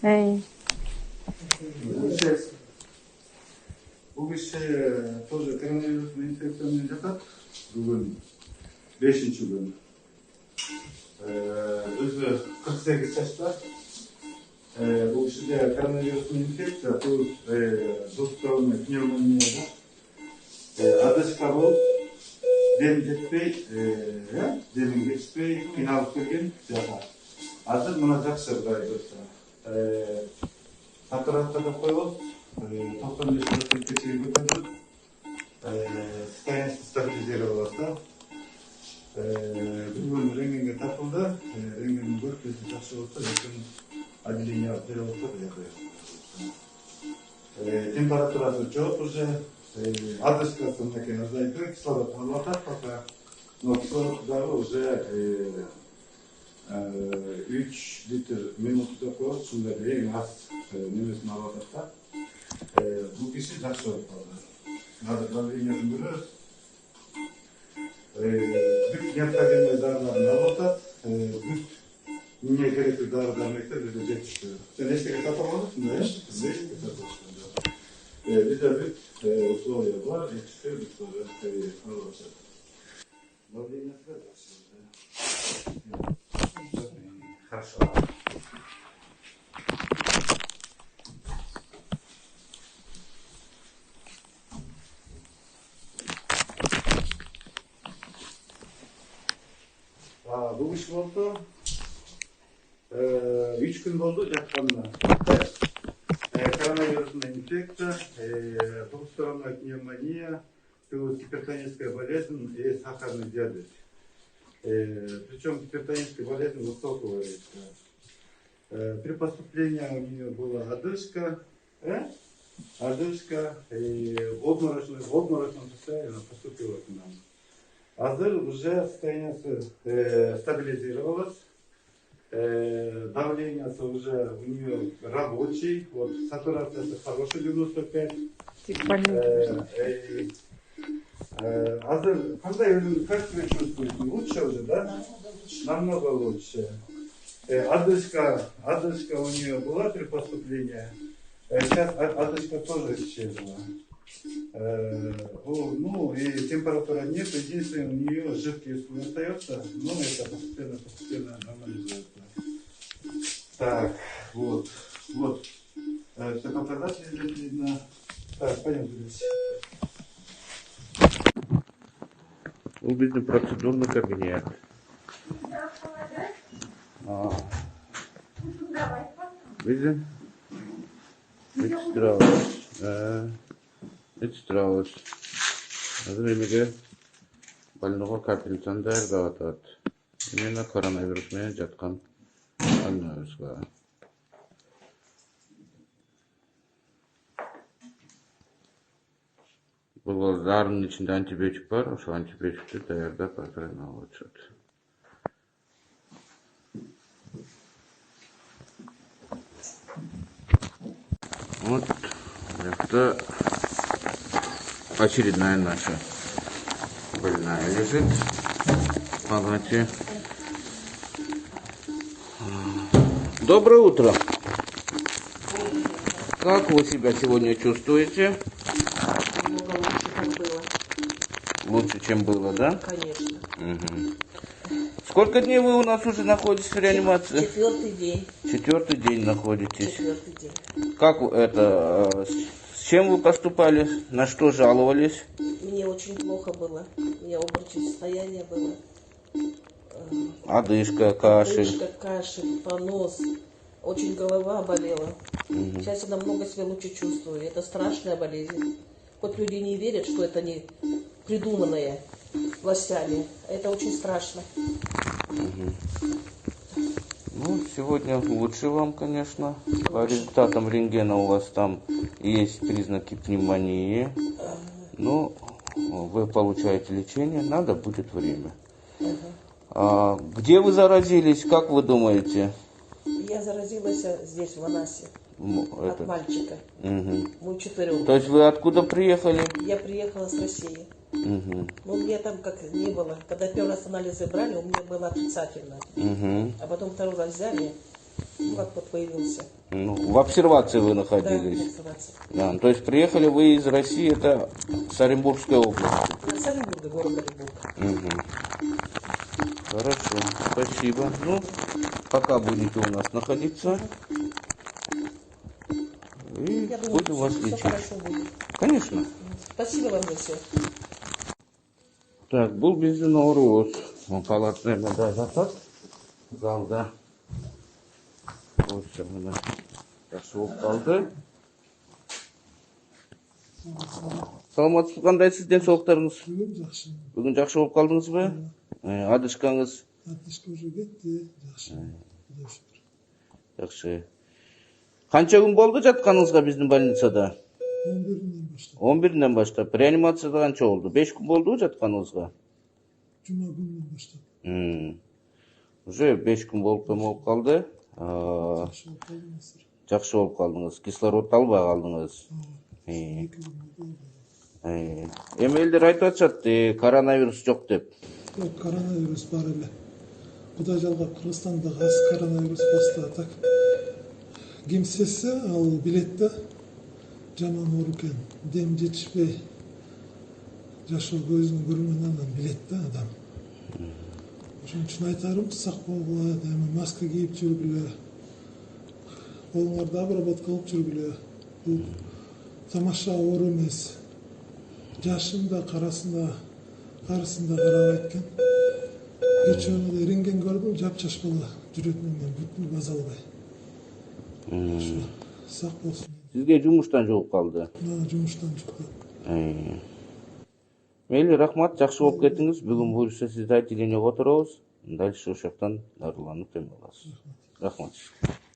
Эй. Bu kişi тоже коронавирусный инфекциямен жатат. Бүгін 5-ші күн. Өзі 48 жашта. Бұл кішіде коронавирусный инфекция, бұл двусторонняя пневмония. Одышка болып, дем жетпей, қиналып келген жата. Азыр мына жақсы жағдай болса. Сатурацияда қойылып, 95%-ке чейин көтөрүлүп, состояние стабилизировалды. Бүгүн рентгенге тартылды. Рентгенин көрсөтүшү жакшы болсо, эртең отделение берип атат. Температурасы жок уже, одышкасы мынакей азайды, кислород алып атат, пока. Но кислород дагы уже 3 литр минутта коюп, ушундай эң аз немесин алып атат. Bu kişi жақсы болып қалды. Давлениесін көрөбүз. Бүт необходимый дарыларын алып атат. Бүт эмне керектүү дары-дармектер бизде жетиштүү. Сен эчтеке сатып алдыңсың да, эчтеке сатып алдың. Бизде бүт условия бар, жетиштүү условия алып атат. Давлениеси жақсы. Хорошо. Bu iş oldu. 3 gün oldu жатқанына. Коронавирусная инфекция, двухсторонняя пневмония, плюс гипертоническая болезнь и сахарный диабет. Причем гипертоническая болезнь высокого риска. При поступлении у нее была одышка и в обморочном состоянии она поступила к нам. Азыр уже состояние стабилизировалось, давление уже у нее рабочий, вот сатурация хорошая 95. Азыр, как вы чувствуете? Лучше уже, да? Намного лучше. Одышка у нее была при поступлении, сейчас одышка тоже исчезла. Ну и температура нет, единственное, у нее жидкий слой остается, но это постепенно нормализуется. Так, вот. Все показатели видно. Так, пойдем здесь. Убедный процедурный кабинет. Видите? Экстраус. Азыр больного капельцаны даярдап атат. Именно коронавирус менен жаткан больноюбузга. Бул дарынын ичинде антибиотик бар, ошол антибиотикти даярдап азыр алып атышат. Вот это очередная наша больная лежит в палате. Доброе утро. Как вы себя сегодня чувствуете? Лучше, чем было, да? Конечно. Угу. Сколько дней вы у нас уже находитесь в реанимации? 4-й день. 4-й день находитесь. 4-й день. Как это? С чем вы поступали? На что жаловались? Мне очень плохо было. У меня обморочное состояние было. Одышка, кашель. Одышка, кашель, понос. Очень голова болела. Угу. Сейчас я намного себя лучше чувствую. Это страшная болезнь. Хоть люди не верят, что это не придуманное властями. Это очень страшно. Угу. Ну, сегодня лучше вам, конечно. По результатам рентгена у вас там есть признаки пневмонии. Но вы получаете лечение, надо будет время. Где вы заразились, как вы думаете? Я заразилась здесь, в Анасе. От мальчика. Угу. Мы 4. То есть вы откуда приехали? Я приехала с России. Угу. Но у меня там как не было. Когда первый раз анализы брали, у меня было отрицательно. Угу. А потом второй раз взяли, Как вот появился. Ну, в обсервации вы Да, находились. называется. Да, то есть приехали вы из России, это с Оренбургской области. С Оренбурга, город Оренбург. Мгм. Хорошо, спасибо. Ну, пока будете у нас находиться. И Я думаю, будем вас все лечить. хорошо будет. Конечно. Спасибо вам за все. Так, бұл біздің ауруыз. Палатныйда жатады. Залда. Осы мына жақсы болып қалды. Саламатсыз, қандайсыз, денсаулықтарыңыз? Бүгін жақсы. Бүгін жақсы болып қалдыңыз ба? Адышқаңыз Атышқа уже кетті. Жақсы. Құдай шүкір. жақсы. Қанша күн болды жатқаныңызға біздің больницада? 11-ден бастап. 11-ден бастап. Реанимацияда қанша болды? 5 күн болды ғой жатқаныңызға? Жұма күннен бастап. Уже 5 күн болып қалды. Жақсы болып қалдыңыздар. Жақсы болып қалдыңыз. Кислород албай қалдыңыз. 2 күн болды. Эми элдер айтып атышат, коронавирус жоқ деп. Жоқ, коронавирус бар эле. Құдай жалғап, Қырғызстанда аз коронавирус бастады. Так, кемсесі ал билетті жаман оор екен. Дем жетішпей жашоо көзүнө көрүнгөндөн билет да адам. Ошон үчүн айтарым, сак болгула, маска кийип жүргүлө. Колуңарды обработка кылып жүргүлө. Бул тамаша оор эмес. Жашында, карасында, карысында карабайт экен. Кечөөмө рентген көрдүм, жапжаш бала жүрөтүнөн бүтүн баз албай. Сак болсун. Сизге жумуштан жолуп калды. Жумуштан чыкты. Мейли, рахмат, жакшы болуп кеттиңиз. Бүгүн буюрса сизди отделениеге отуробуз. Дальше ошоктон дарыланып эме аласыз. Рахмат.